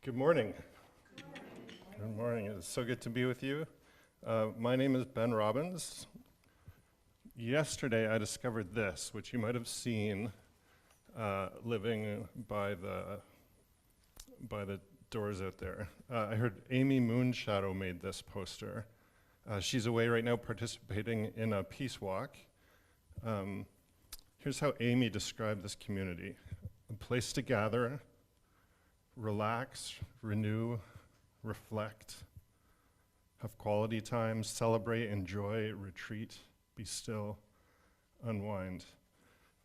Good morning. Good morning. It's so good to be with you. My name is Ben Robbins. Yesterday I discovered this, which you might have seen living by the doors out there. I heard Amy Moonshadow made this poster. She's away right now participating in a peace walk. Here's how Amy described this community: a place to gather, relax, renew, reflect, have quality time, celebrate, enjoy, retreat, be still, unwind.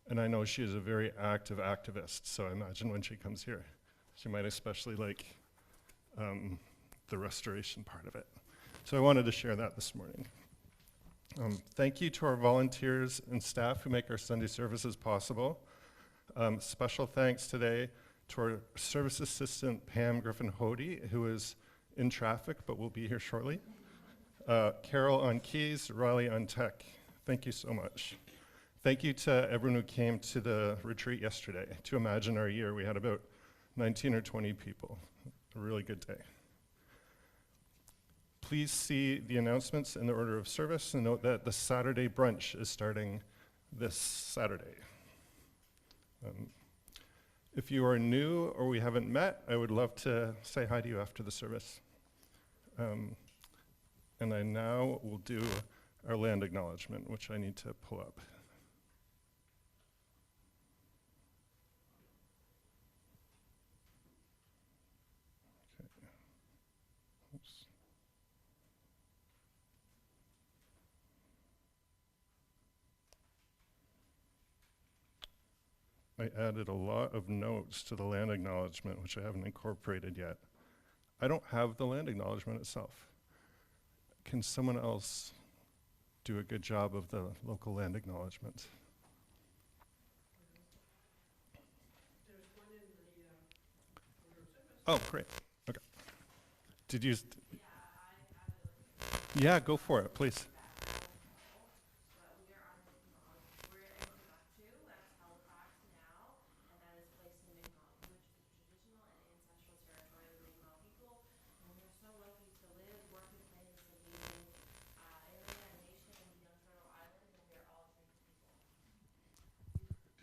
And I know she is a very active activist, so I imagine when she comes here, she might especially like the restoration part of it. So I wanted to share that this morning. Thank you to our volunteers and staff who make our Sunday services possible. Special thanks today to our service assistant, Pam Griffin-Hody, who is in traffic but will be here shortly. Carol on keys, Riley on tech. Thank you so much. Thank you to everyone who came to the retreat yesterday. To imagine our year, we had about 19 or 20 people. A really good day. Please see the announcements in the order of service and note that the Saturday brunch is starting this Saturday. If you are new or we haven't met, I would love to say hi to you after the service. And I now will do our land acknowledgement, which I need to pull up. Okay. Oops. I added a lot of notes to the land acknowledgement, which I haven't incorporated yet. I don't have the land acknowledgement itself. Can someone else do a good job of the local land acknowledgement? Oh, great. Okay. Did you? Yeah, go for it, please.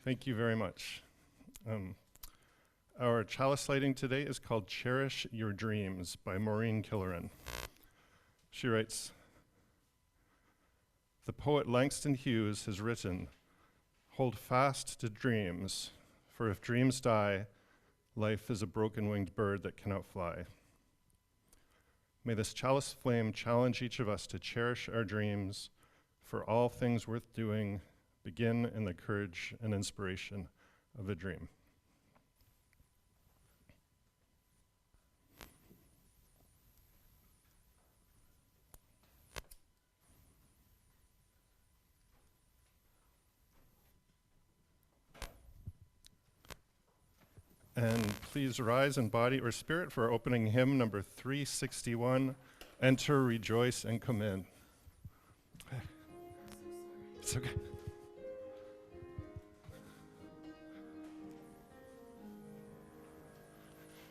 Thank you very much. Our chalice lighting today is called Cherish Your Dreams by Maureen Killeran. She writes, "The poet Langston Hughes has written, 'Hold fast to dreams, for if dreams die, life is a broken-winged bird that cannot fly.' May this chalice flame challenge each of us to cherish our dreams, for all things worth doing begin in the courage and inspiration of a dream." And please rise in body or spirit for our opening hymn, number 361, Enter, Rejoice, and Come In. It's okay.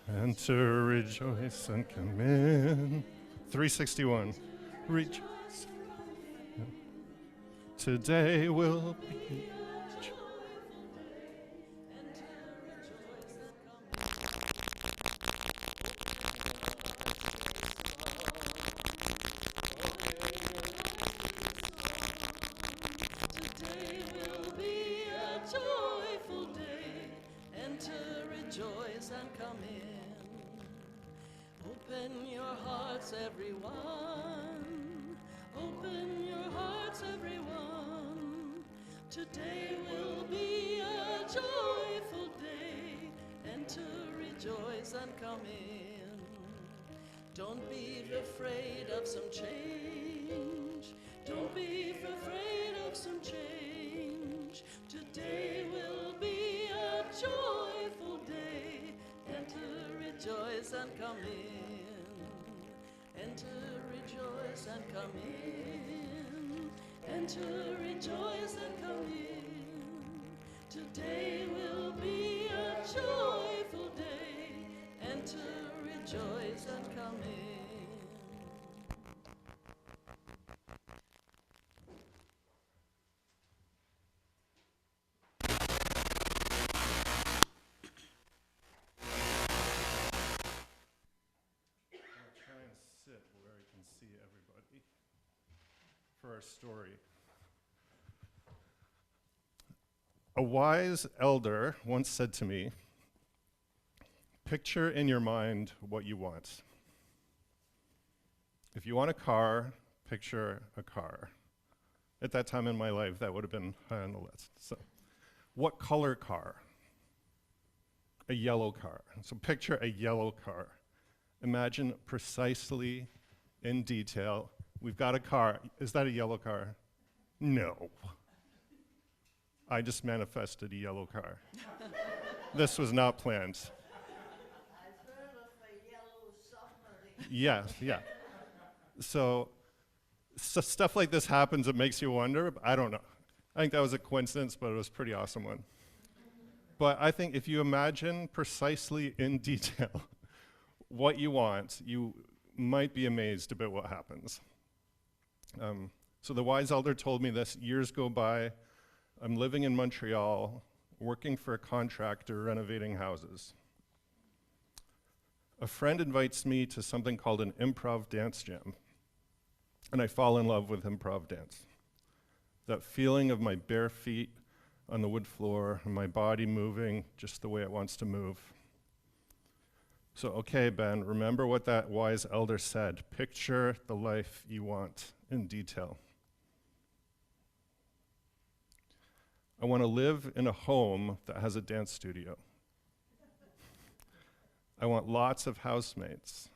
Enter, rejoice, and come in. 361. Rejoice. Today will be. Open your hearts, everyone. Open your hearts, everyone. Today will be a joyful day. Enter, rejoice, and come in. Don't be afraid of some change. Don't be afraid of some change. Today will be a joyful day. Enter, rejoice, and come in. Enter, rejoice, and come in. Enter, rejoice, and come in. Today will be a joyful day. Enter, rejoice. see everybody for our story. A wise elder once said to me, "Picture in your mind what you want. If you want a car, picture a car." At that time in my life, that would have been high on the list. So, what color car? A yellow car. So picture a yellow car. Imagine precisely in detail, we've got a car. Is that a yellow car? No. I just manifested a yellow car. This was not planned. I've heard of a yellow submarine. Yes, yeah. So stuff like this happens, it makes you wonder. I don't know. I think that was a coincidence, but it was a pretty awesome one. But I think if you imagine precisely in detail what you want, you might be amazed about what happens. So the wise elder told me this. Years go by. I'm living in Montreal, working for a contractor renovating houses. A friend invites me to something called an improv dance jam, and I fall in love with improv dance. That feeling of my bare feet on the wood floor and my body moving just the way it wants to move. So, okay, Ben, remember what that wise elder said. Picture the life you want in detail. I want to live in a home that has a dance studio. I want lots of housemates.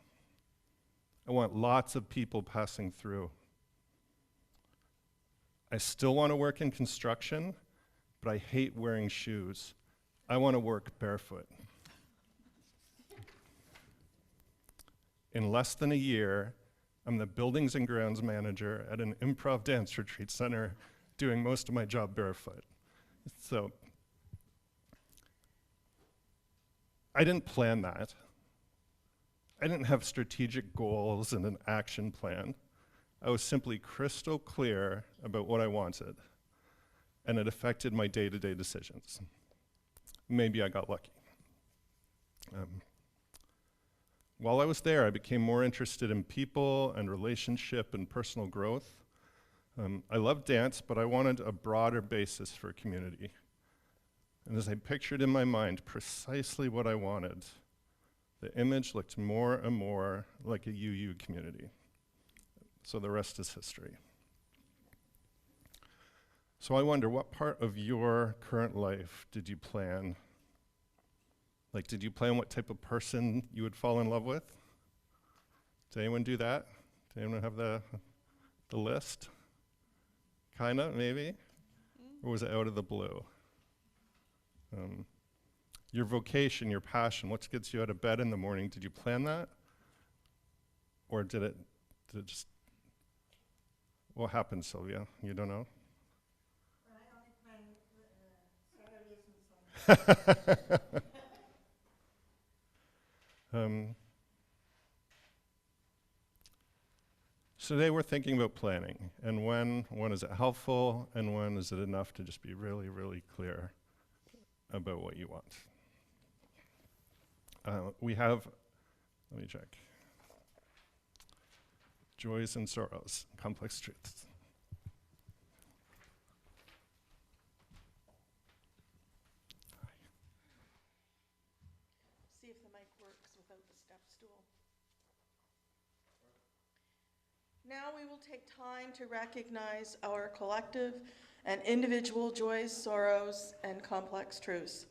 I want lots of people passing through. I still want to work in construction, but I hate wearing shoes. I want to work barefoot. In less than a year, I'm the buildings and grounds manager at an improv dance retreat center doing most of my job barefoot. So I didn't plan that. I didn't have strategic goals and an action plan. I was simply crystal clear about what I wanted, and it affected my day-to-day decisions. Maybe I got lucky. While I was there, I became more interested in people and relationship and personal growth. I loved dance, but I wanted a broader basis for community. And as I pictured in my mind precisely what I wanted, the image looked more and more like a UU community. So the rest is history. So I wonder, what part of your current life did you plan? Like, did you plan what type of person you would fall in love with? Did anyone do that? Did anyone have the list? Kinda, maybe? Or was it out of the blue? Your vocation, your passion, what gets you out of bed in the morning, did you plan that? Or did it just, what happened, Sylvia? You don't know? I only plan Saturdays and Sundays. So today we're thinking about planning, and when is it helpful, and when is it enough to just be really, really clear about what you want. We have, let me check, joys and sorrows, complex truths. See if the mic works without the step stool. Now we will take time to recognize our collective and individual joys, sorrows, and complex truths.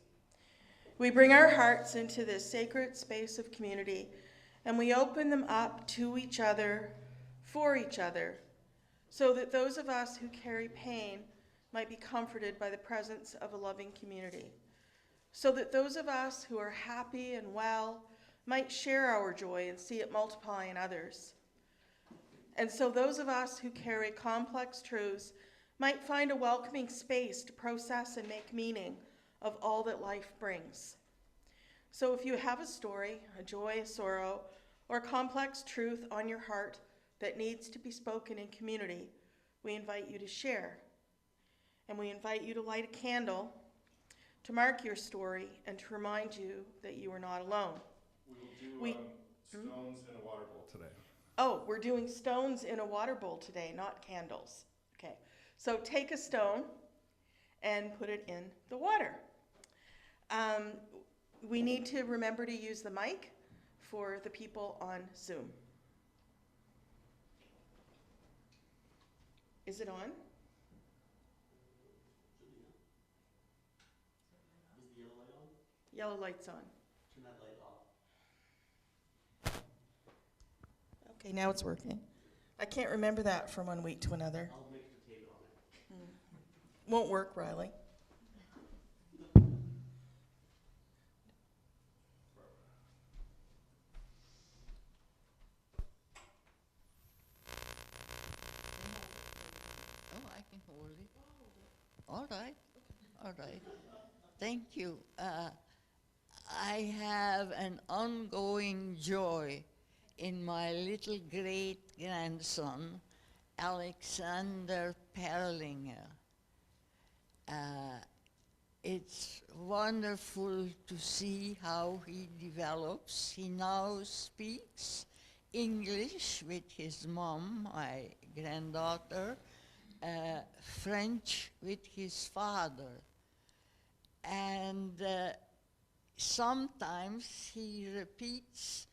We bring our hearts into this sacred space of community, and we open them up to each other, for each other, so that those of us who carry pain might be comforted by the presence of a loving community, so that those of us who are happy and well might share our joy and see it multiply in others. And so those of us who carry complex truths might find a welcoming space to process and make meaning of all that life brings. So if you have a story, a joy, a sorrow, or a complex truth on your heart that needs to be spoken in community, we invite you to share. And we invite you to light a candle to mark your story and to remind you that you are not alone. We will do stones in a water bowl today. Oh, we're doing stones in a water bowl today, not candles. Okay, so take a stone and put it in the water. We need to remember to use the mic for the people on Zoom. Is it on? Is the yellow light on? Yellow light's on. Turn that light off. Okay, now it's working. I can't remember that from one week to another. I'll make the tape on it. Won't work, Riley. Oh, I can hold it. All right, all right. Thank you. I have an ongoing joy in my little great-grandson, Alexander Perlinger. It's wonderful to see how he develops. He now speaks English with his mom, my granddaughter, French with his father. And sometimes he repeats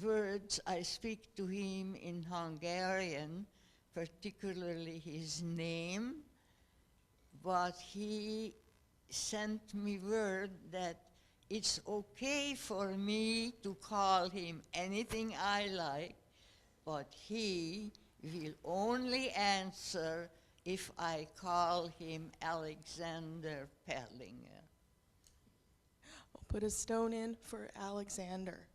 words I speak to him in Hungarian, particularly his name, but he sent me word that it's okay for me to call him anything I like, but he will only answer if I call him Alexander Perlinger. We'll put a stone in for Alexander.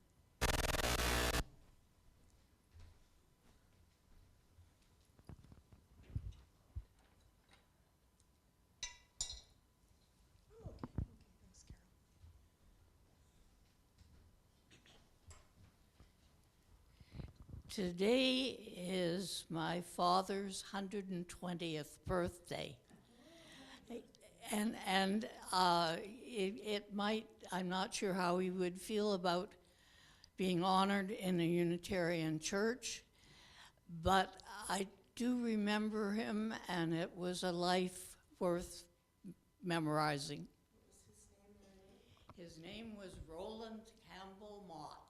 Today is my father's 120th birthday. And it might, I'm not sure how he would feel about being honored in a Unitarian church, but I do remember him, and it was a life worth memorizing. His name was Roland Campbell Mott.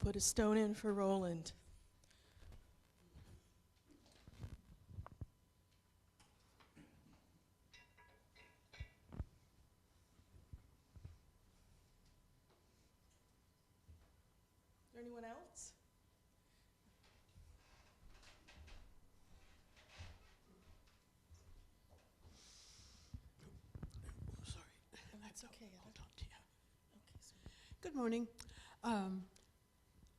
Put a stone in for Roland. Is there anyone else? Sorry. That's okay. I'll talk to you. Good morning.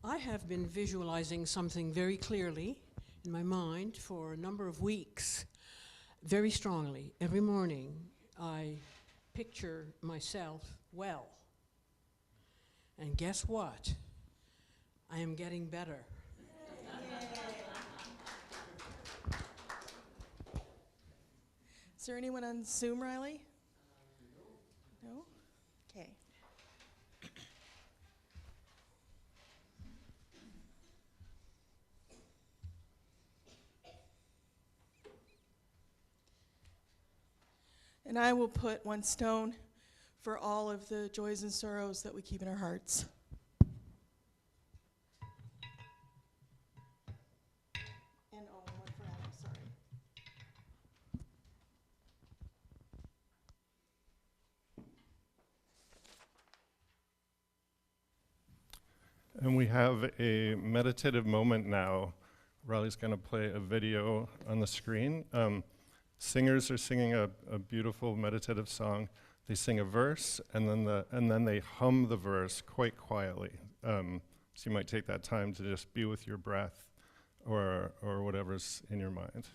I have been visualizing something very clearly in my mind for a number of weeks, very strongly. Every morning I picture myself well. And guess what? I am getting better. Is there anyone on Zoom, Riley? No? Okay. And I will put one stone for all of the joys and sorrows that we keep in our hearts. And oh, one for Alex, sorry. And we have a meditative moment now. Riley's going to play a video on the screen. Singers are singing a beautiful meditative song. They sing a verse, and then they hum the verse quite quietly. So you might take that time to just be with your breath or whatever's in your mind.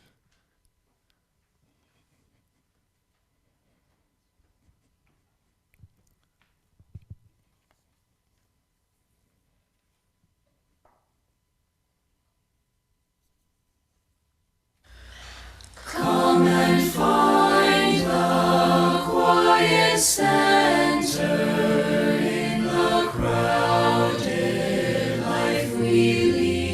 Come and find the quiet center in the crowded life we lead.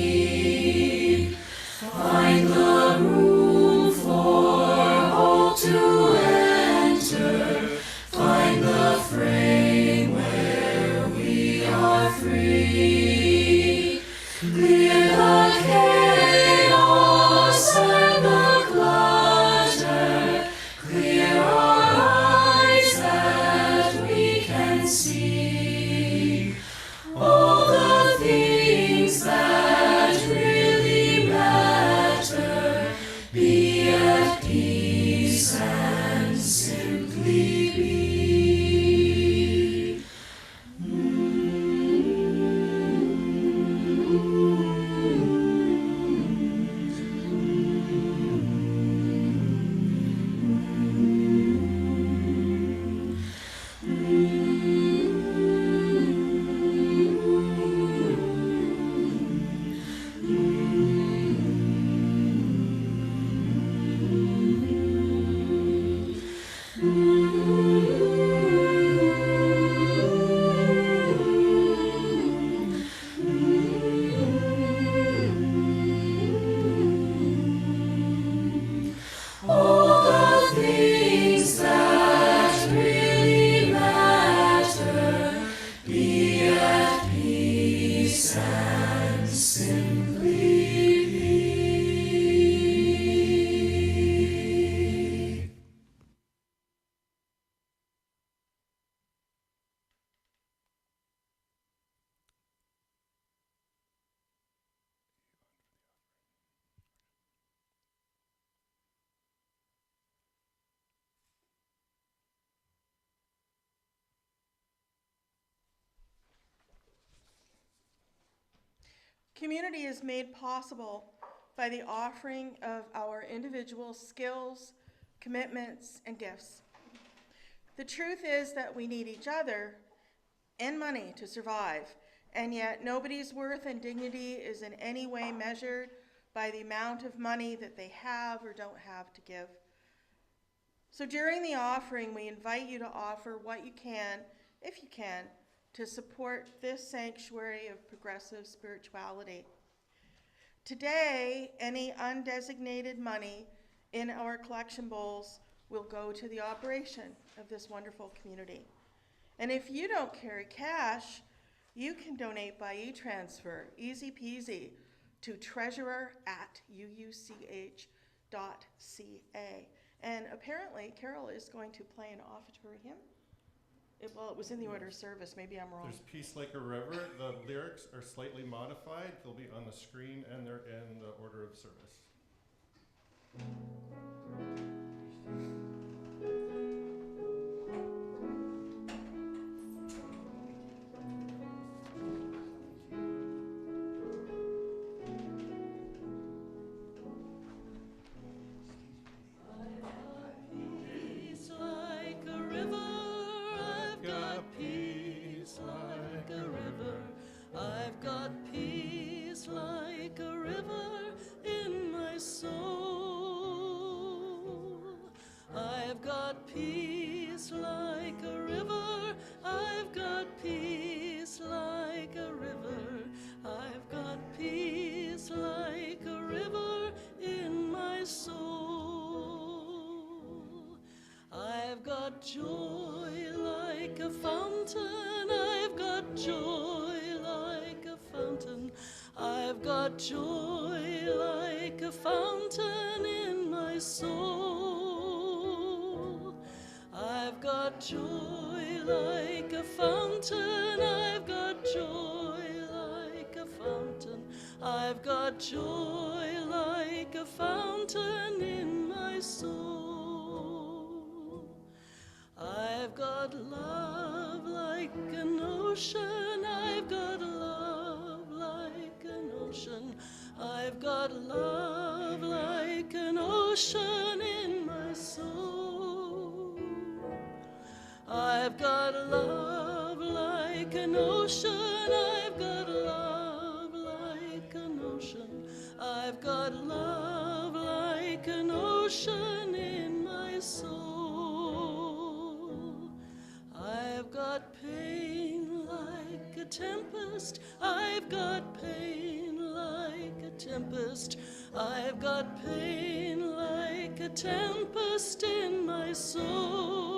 Community is made possible by the offering of our individual skills, commitments, and gifts. The truth is that we need each other and money to survive, and yet nobody's worth and dignity is in any way measured by the amount of money that they have or don't have to give. So during the offering, we invite you to offer what you can, if you can, to support this sanctuary of progressive spirituality. Today, any undesignated money in our collection bowls will go to the operation of this wonderful community. And if you don't carry cash, you can donate by e-transfer, easy peasy, to treasurer@uuch.ca. And apparently, Carol is going to play an offertory hymn. It was in the order of service. Maybe I'm wrong. There's Peace Like a River. The lyrics are slightly modified. They'll be on the screen and they're in the order of service. I've got peace like a river in my soul. I've got peace like a river. I've got peace like a river. I've got peace like a river in my soul. I've got joy like a fountain. I've got joy like a fountain. I've got joy like a fountain in my soul. I've got joy like a fountain. I've got joy like a fountain. I've got joy like a fountain in my soul. I've got love like an ocean. I've got love like an ocean. I've got love like an ocean in my soul. I've got love like an ocean. I've got love like an ocean. I've got love like an ocean in my soul. I've got pain like a tempest. I've got pain like a tempest. I've got pain like a tempest in my soul.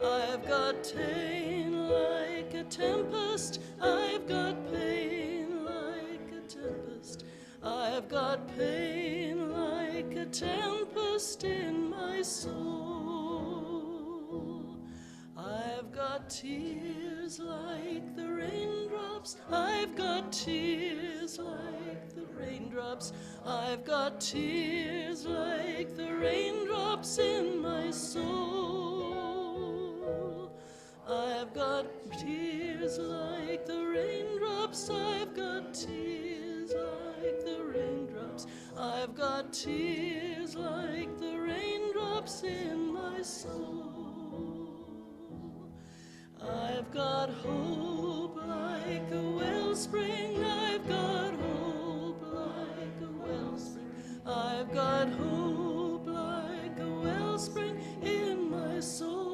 I've got pain like a tempest. I've got pain like a tempest. I've got pain like a tempest in my soul. I've got tears like the raindrops. I've got tears like the raindrops. I've got tears like the raindrops in my soul. I've got tears like the raindrops. I've got tears like the raindrops. I've got tears like the raindrops in my soul. I've got hope like a wellspring. I've got hope like a wellspring. I've got hope like a wellspring in my soul.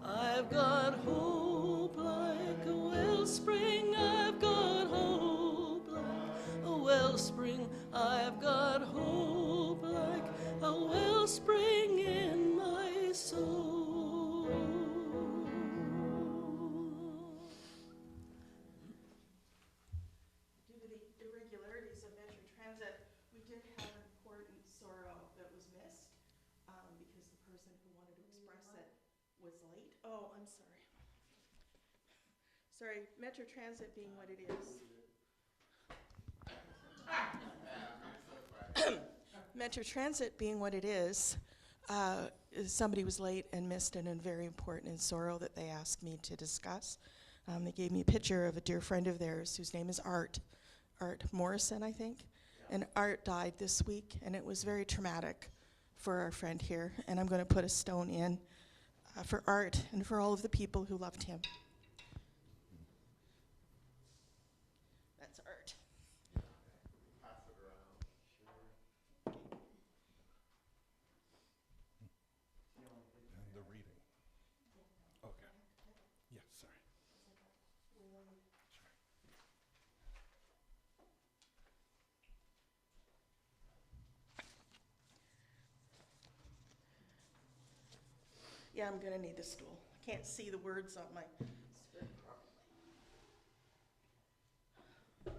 I've got hope like a wellspring. I've got hope like a wellspring. I've got hope like a wellspring in my soul. Due to the irregularities of Metro Transit, we did have an important sorrow that was missed because the person who wanted to express it was late. Oh, I'm sorry. Sorry, Metro Transit being what it is. Metro Transit being what it is, somebody was late and missed an very important sorrow that they asked me to discuss. They gave me a picture of a dear friend of theirs whose name is Art Morrison, I think. And Art died this week, and it was very traumatic for our friend here. And I'm going to put a stone in for Art and for all of the people who loved him. That's Art. And the reading. Okay. Yeah, sorry. Sure. Yeah, I'm going to need the stool. I can't see the words on my script properly.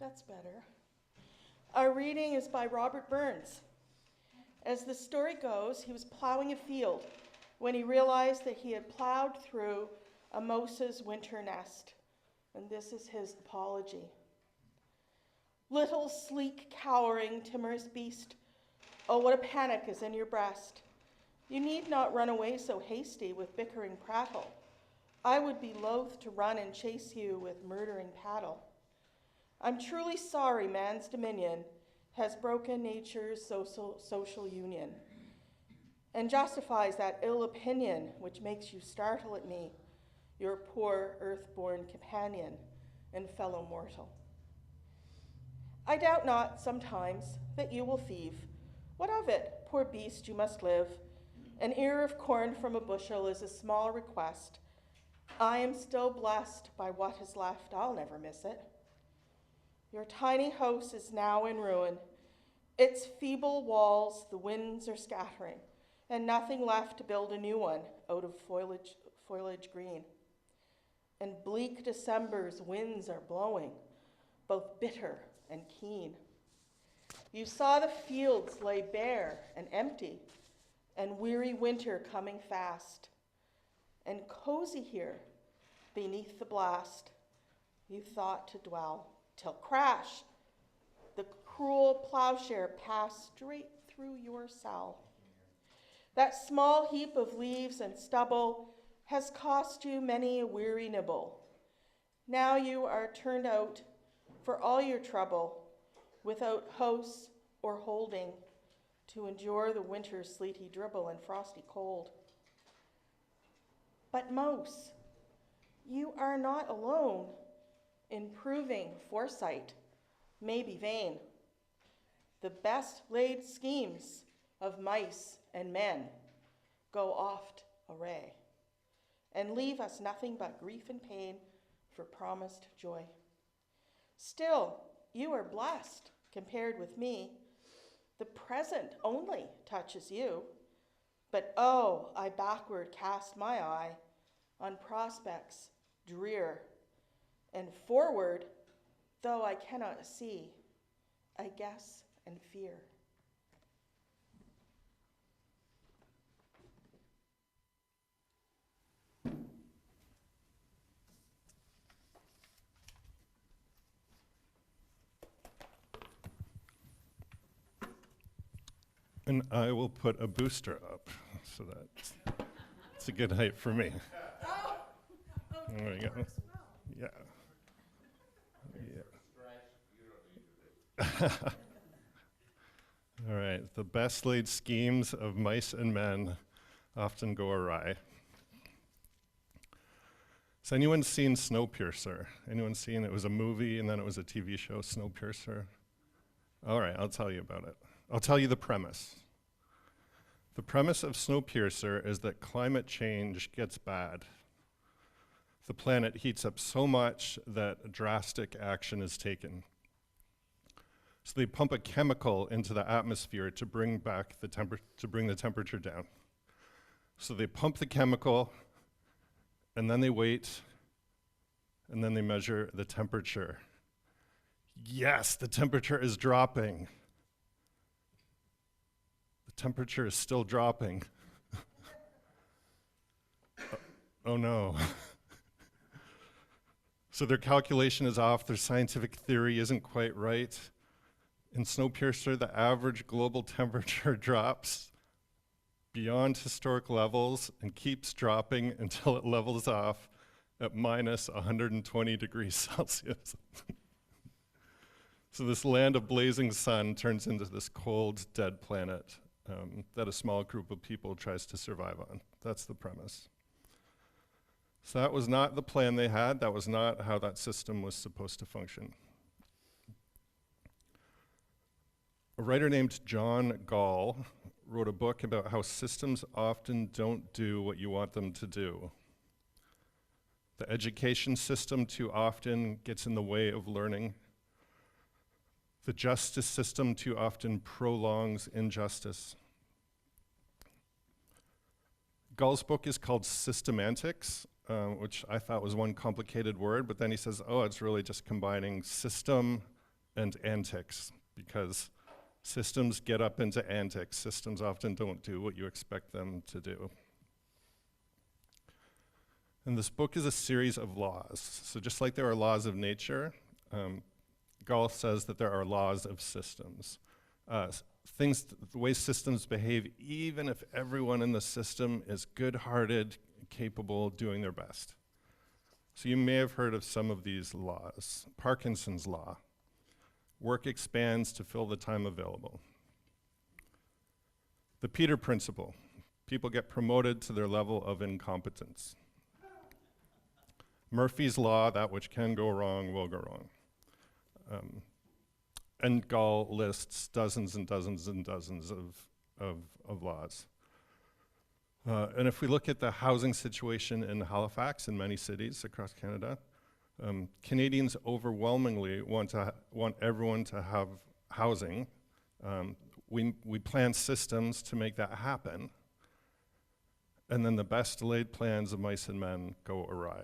That's better. Our reading is by Robert Burns. As the story goes, he was plowing a field when he realized that he had plowed through a Mosa's winter nest. And this is his apology. Little, sleek, cowering, timorous beast, oh, what a panic is in your breast. You need not run away so hasty with bickering prattle. I would be loath to run and chase you with murdering paddle. I'm truly sorry man's dominion has broken nature's social union and justifies that ill opinion which makes you startle at me, your poor earth-born companion and fellow mortal. I doubt not sometimes that you will thieve. What of it? Poor beast, you must live. An ear of corn from a bushel is a small request. I am still blessed by what is left. I'll never miss it. Your tiny house is now in ruin. Its feeble walls the winds are scattering, and nothing left to build a new one out of foliage green. And bleak December's winds are blowing, both bitter and keen. You saw the fields lay bare and empty, and weary winter coming fast. And cozy here, beneath the blast, you thought to dwell, till crash, the cruel plowshare passed straight through your cell. That small heap of leaves and stubble has cost you many a weary nibble. Now you are turned out for all your trouble, without house or holding, to endure the winter's sleety dribble and frosty cold. But Mose, you are not alone in proving foresight may be vain. The best laid schemes of mice and men go oft awry, and leave us nothing but grief and pain for promised joy. Still, you are blessed compared with me. The present only touches you, but oh, I backward cast my eye on prospects drear, and forward, though I cannot see, I guess and fear. And I will put a booster up, so it's a good height for me. There we go. Yeah. Yeah. All right. The best laid schemes of mice and men often go awry. Has anyone seen Snowpiercer? Anyone seen? It was a movie and then it was a TV show, Snowpiercer. All right, I'll tell you about it. I'll tell you the premise. The premise of Snowpiercer is that climate change gets bad. The planet heats up so much that drastic action is taken. So they pump a chemical into the atmosphere to bring back the temperature down. So they pump the chemical, and then they wait, and then they measure the temperature. Yes, the temperature is dropping. The temperature is still dropping. Oh no. So their calculation is off, their scientific theory isn't quite right. In Snowpiercer, the average global temperature drops beyond historic levels and keeps dropping until it levels off at minus 120 degrees Celsius. So this land of blazing sun turns into this cold, dead planet that a small group of people tries to survive on. That's the premise. So that was not the plan they had. That was not how that system was supposed to function. A writer named John Gall wrote a book about how systems often don't do what you want them to do. The education system too often gets in the way of learning. The justice system too often prolongs injustice. Gall's book is called Systemantics, which I thought was one complicated word, but then he says, oh, it's really just combining system and antics, because systems get up into antics. Systems often don't do what you expect them to do. And this book is a series of laws. So just like there are laws of nature, Gall says that there are laws of systems. The way systems behave, even if everyone in the system is good-hearted, capable, doing their best. So you may have heard of some of these laws. Parkinson's law. Work expands to fill the time available. The Peter Principle. People get promoted to their level of incompetence. Murphy's Law, that which can go wrong will go wrong. And Gall lists dozens and dozens and dozens of laws. And if we look at the housing situation in Halifax and many cities across Canada, Canadians overwhelmingly want everyone to have housing. We plan systems to make that happen, and then the best laid plans of mice and men go awry.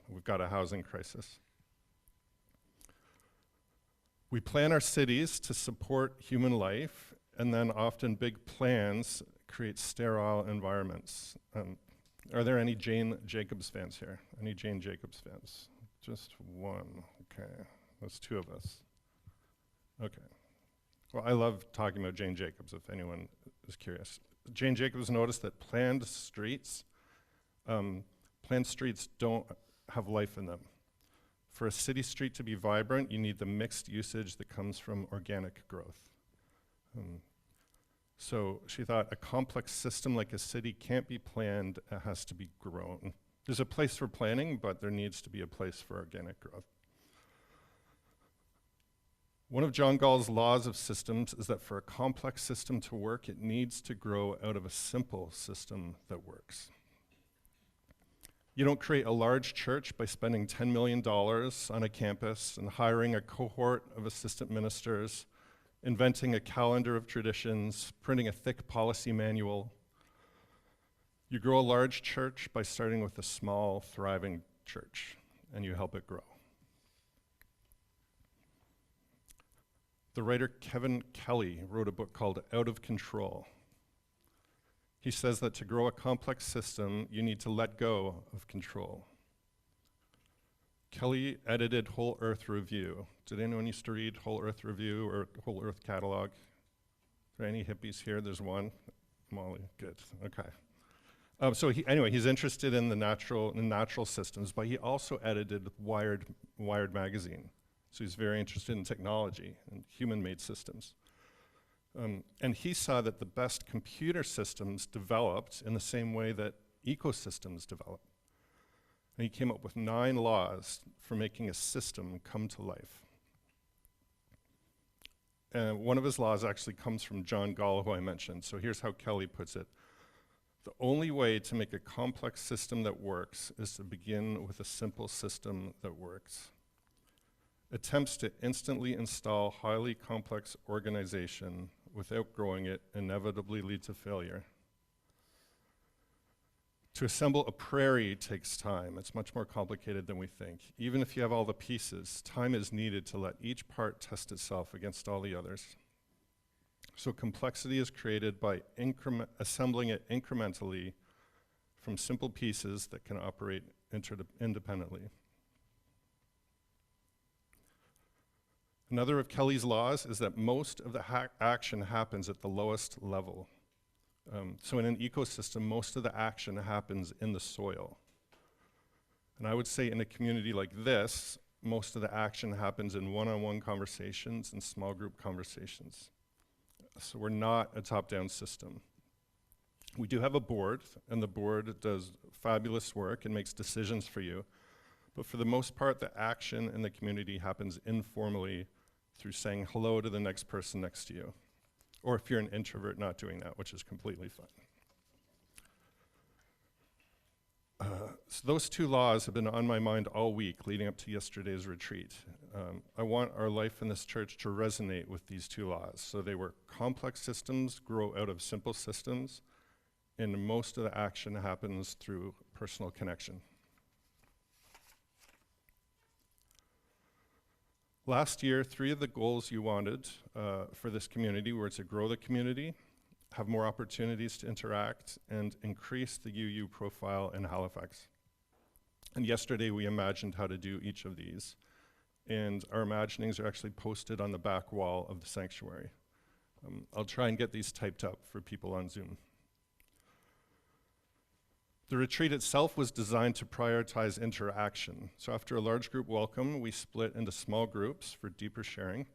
We've got a housing crisis. We plan our cities to support human life, and then often big plans create sterile environments. Are there any Jane Jacobs fans here? Any Jane Jacobs fans? Just one, okay. That's two of us. Okay. Well, I love talking about Jane Jacobs, if anyone is curious. Jane Jacobs noticed that planned streets don't have life in them. For a city street to be vibrant, you need the mixed usage that comes from organic growth. So she thought a complex system like a city can't be planned, it has to be grown. There's a place for planning, but there needs to be a place for organic growth. One of John Gall's laws of systems is that for a complex system to work, it needs to grow out of a simple system that works. You don't create a large church by spending $10 million on a campus and hiring a cohort of assistant ministers, inventing a calendar of traditions, printing a thick policy manual. You grow a large church by starting with a small, thriving church, and you help it grow. The writer Kevin Kelly wrote a book called Out of Control. He says that to grow a complex system, you need to let go of control. Kelly edited Whole Earth Review. Did anyone used to read Whole Earth Review or Whole Earth Catalog? Are there any hippies here? There's one. Molly, good, okay. So he's interested in the natural systems, but he also edited Wired magazine. So he's very interested in technology and human-made systems. And he saw that the best computer systems developed in the same way that ecosystems develop. And he came up with 9 laws for making a system come to life. And one of his laws actually comes from John Gall, who I mentioned. So here's how Kelly puts it. The only way to make a complex system that works is to begin with a simple system that works. Attempts to instantly install highly complex organization without growing it inevitably lead to failure. To assemble a prairie takes time. It's much more complicated than we think. Even if you have all the pieces, time is needed to let each part test itself against all the others. So complexity is created by assembling it incrementally from simple pieces that can operate independently. Another of Kelly's laws is that most of the action happens at the lowest level. So in an ecosystem, most of the action happens in the soil. And I would say in a community like this, most of the action happens in one-on-one conversations and small group conversations. So we're not a top-down system. We do have a board, and the board does fabulous work and makes decisions for you. But for the most part, the action in the community happens informally through saying hello to the next person next to you. Or if you're an introvert, not doing that, which is completely fine. So those two laws have been on my mind all week leading up to yesterday's retreat. I want our life in this church to resonate with these two laws. So they were complex systems grow out of simple systems, and most of the action happens through personal connection. Last year, 3 of the goals you wanted for this community were to grow the community, have more opportunities to interact, and increase the UU profile in Halifax. And yesterday we imagined how to do each of these. And our imaginings are actually posted on the back wall of the sanctuary. I'll try and get these typed up for people on Zoom. The retreat itself was designed to prioritize interaction. So after a large group welcome, we split into small groups for deeper sharing.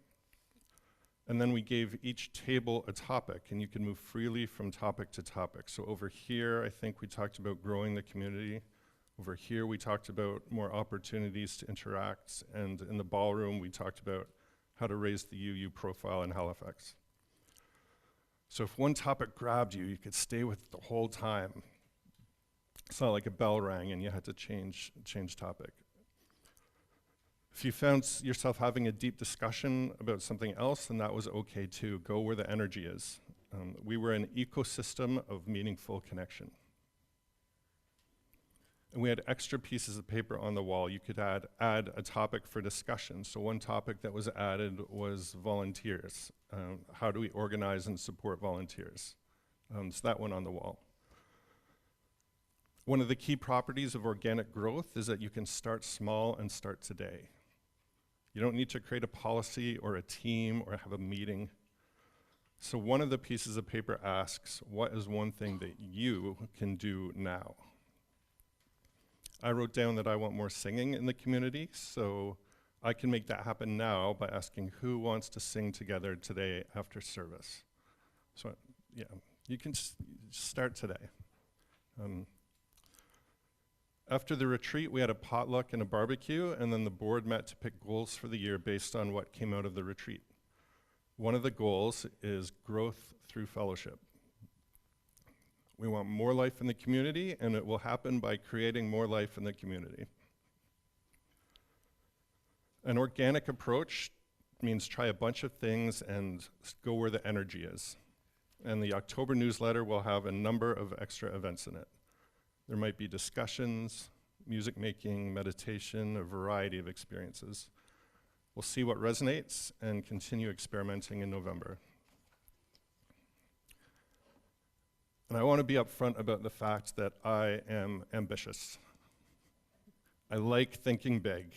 And then we gave each table a topic, and you can move freely from topic to topic. So over here, I think we talked about growing the community. Over here, we talked about more opportunities to interact. And in the ballroom, we talked about how to raise the UU profile in Halifax. So if one topic grabbed you, you could stay with it the whole time. It's not like a bell rang and you had to change topic. If you found yourself having a deep discussion about something else, then that was okay too. Go where the energy is. We were an ecosystem of meaningful connection. And we had extra pieces of paper on the wall. You could add a topic for discussion. So one topic that was added was volunteers. How do we organize and support volunteers? So that went on the wall. One of the key properties of organic growth is that you can start small and start today. You don't need to create a policy or a team or have a meeting. So one of the pieces of paper asks, what is one thing that you can do now? I wrote down that I want more singing in the community, so I can make that happen now by asking who wants to sing together today after service. So yeah, you can start today. After the retreat, we had a potluck and a barbecue, and then the board met to pick goals for the year based on what came out of the retreat. One of the goals is growth through fellowship. We want more life in the community, and it will happen by creating more life in the community. An organic approach means try a bunch of things and go where the energy is. And the October newsletter will have a number of extra events in it. There might be discussions, music making, meditation, a variety of experiences. We'll see what resonates and continue experimenting in November. And I want to be upfront about the fact that I am ambitious. I like thinking big.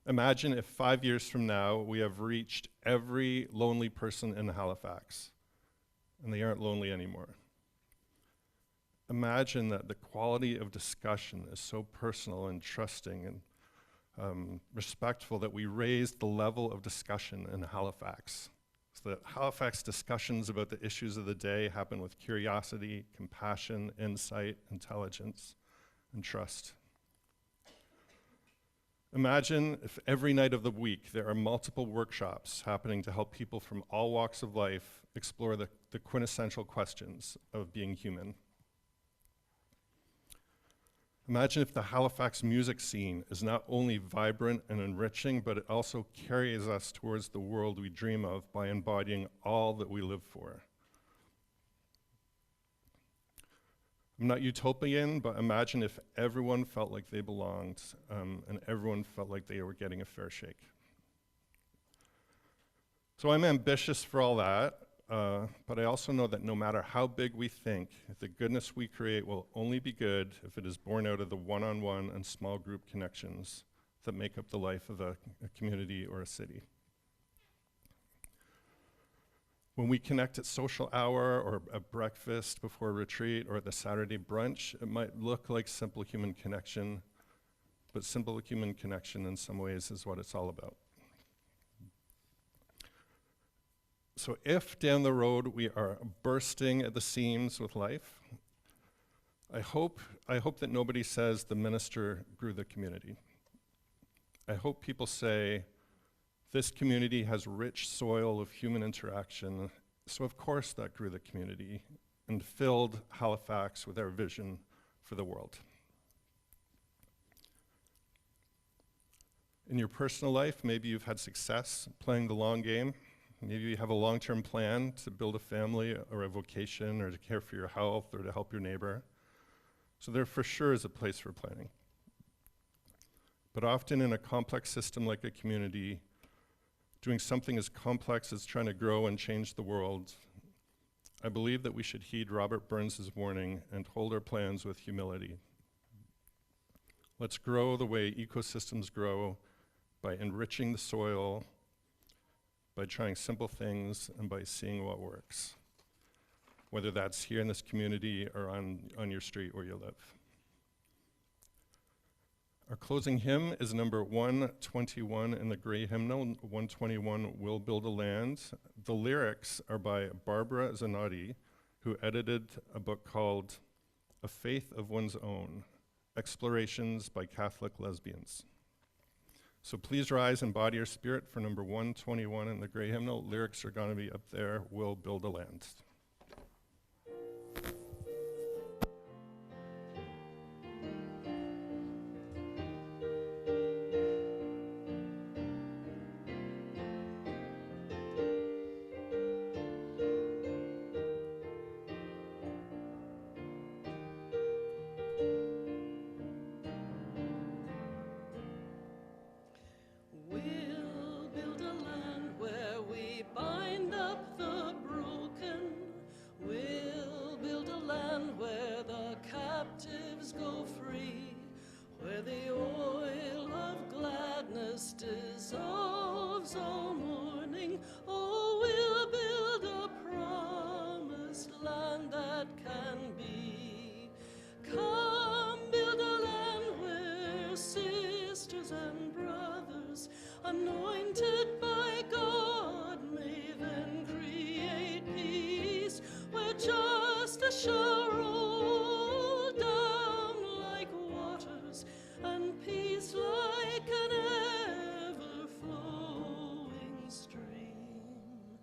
Imagine if 5 years from now we have reached every lonely person in Halifax and they aren't lonely anymore. Imagine that the quality of discussion is so personal and trusting and respectful that we raise the level of discussion in Halifax. So that Halifax discussions about the issues of the day happen with curiosity, compassion, insight, intelligence, and trust. Imagine if every night of the week there are multiple workshops happening to help people from all walks of life explore the quintessential questions of being human. Imagine if the Halifax music scene is not only vibrant and enriching, but it also carries us towards the world we dream of by embodying all that we live for. I'm not utopian, but imagine if everyone felt like they belonged and everyone felt like they were getting a fair shake. So I'm ambitious for all that, but I also know that no matter how big we think, the goodness we create will only be good if it is born out of the one-on-one and small group connections that make up the life of a community or a city. When we connect at social hour or at breakfast before retreat or at the Saturday brunch, it might look like simple human connection, but simple human connection in some ways is what it's all about. So if down the road we are bursting at the seams with life, I hope that nobody says the minister grew the community. I hope people say, this community has rich soil of human interaction, so of course that grew the community and filled Halifax with our vision for the world. In your personal life, maybe you've had success playing the long game. Maybe you have a long-term plan to build a family or a vocation or to care for your health or to help your neighbor. So there for sure is a place for planning. But often in a complex system like a community, doing something as complex as trying to grow and change the world, I believe that we should heed Robert Burns' warning and hold our plans with humility. Let's grow the way ecosystems grow, by enriching the soil, by trying simple things, and by seeing what works, whether that's here in this community or on your street where you live. Our closing hymn is number 121 in the Gray Hymnal. 121, We'll Build a Land. The lyrics are by Barbara Zanotti, who edited a book called A Faith of One's Own, Explorations by Catholic Lesbians. So please rise and body your spirit for number 121 in the Gray Hymnal. Lyrics are going to be up there. We'll build a land. We'll build a land where we bind up the broken. We'll build a land where the captives go free, where the oil of gladness dissolves all mourning. Oh, we'll build a promised land that can be. Come, build a land where sisters and brothers, anointed by God, may then create peace, where justice shall roll down like waters, and peace like an ever-flowing stream.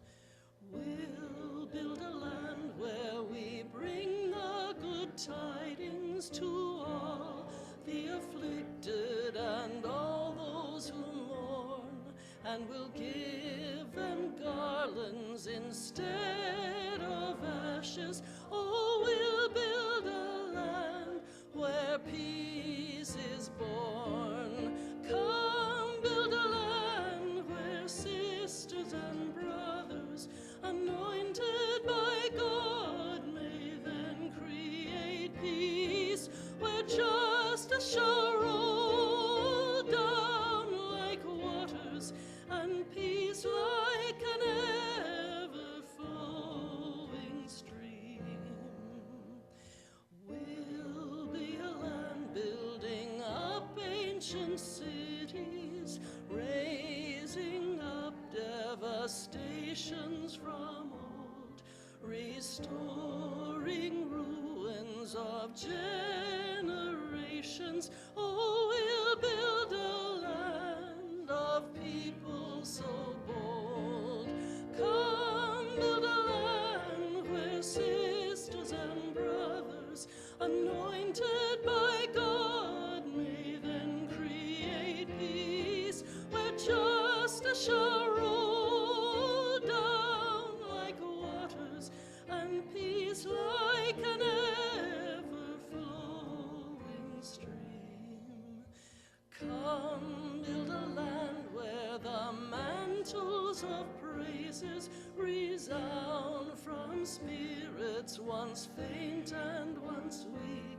We'll build a land where we bring the good tidings to all the afflicted and all those who mourn, and we'll give them garlands instead of ashes. Oh, we'll build a land where peace is born. Come, build a land where sisters and brothers, anointed by God, may then create peace, where justice shall roll down like waters, and peace like an ever-flowing stream. We'll be a land building up ancient cities, raising up devastations from old, restoring ruins of generations. Oh, we'll build a land of people so bold. Come, build a land where sisters and brothers, anointed by God, may then create peace, where justice shall roll down like waters, and peace like an ever-flowing stream. Come, build a land where the mantles of praises resound from spirits once faint and once weak,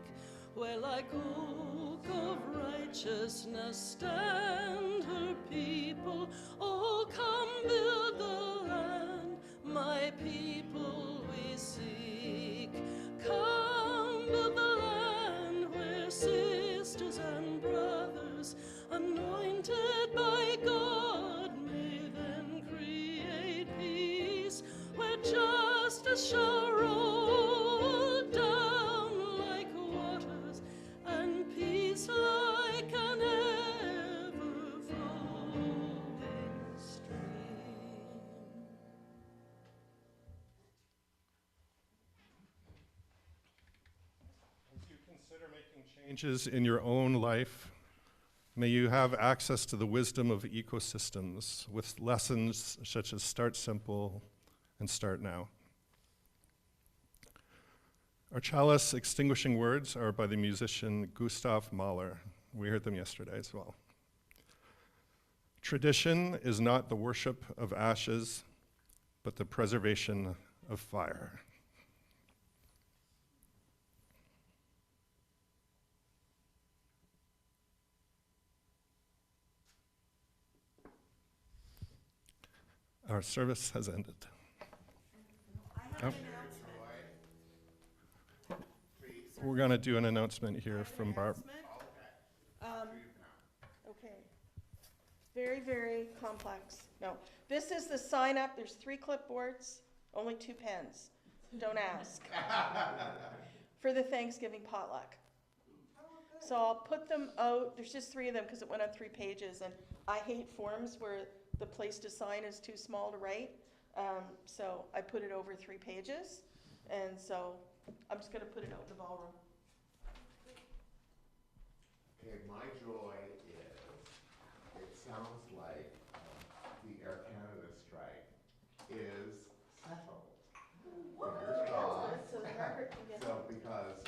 where like oak of righteousness stand her people. Oh, come, build the land, my people we seek. Come build the land where sisters and brothers, anointed by God, may then create peace, where justice shall roll down like waters, and peace like an ever-flowing stream. As you consider making changes in your own life, may you have access to the wisdom of ecosystems with lessons such as start simple and start now. Our chalice extinguishing words are by the musician Gustav Mahler. We heard them yesterday as well. Tradition is not the worship of ashes, but the preservation of fire. Our service has ended. Oh. We're going to do an announcement here from Barb. Okay. Very, very complex. No, this is the sign up. There's 3 clipboards, only 2 pens. Don't ask. For the Thanksgiving potluck. So I'll put them out. There's just 3 of them because it went on 3 pages, and I hate forms where the place to sign is too small to write. So I put it over 3 pages, and so I'm just going to put it out in the ballroom. Okay, my joy is, it sounds like the Air Canada strike is settled. Fingers crossed. So Margaret can get So because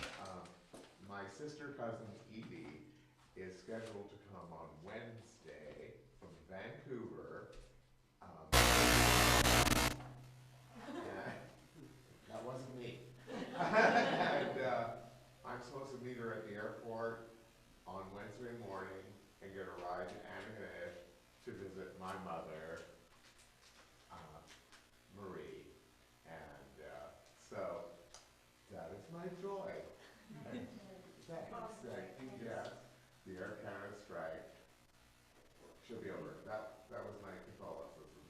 my sister cousin Edie is scheduled to come on Wednesday from Vancouver. That wasn't me. And I'm supposed to meet her at the airport on Wednesday morning and get a ride to Anaheim to visit my mother, Marie. And so that is my joy. Thanks. Thank you. Yes, the Air Canada strike. She'll be over. That was my Catholicism.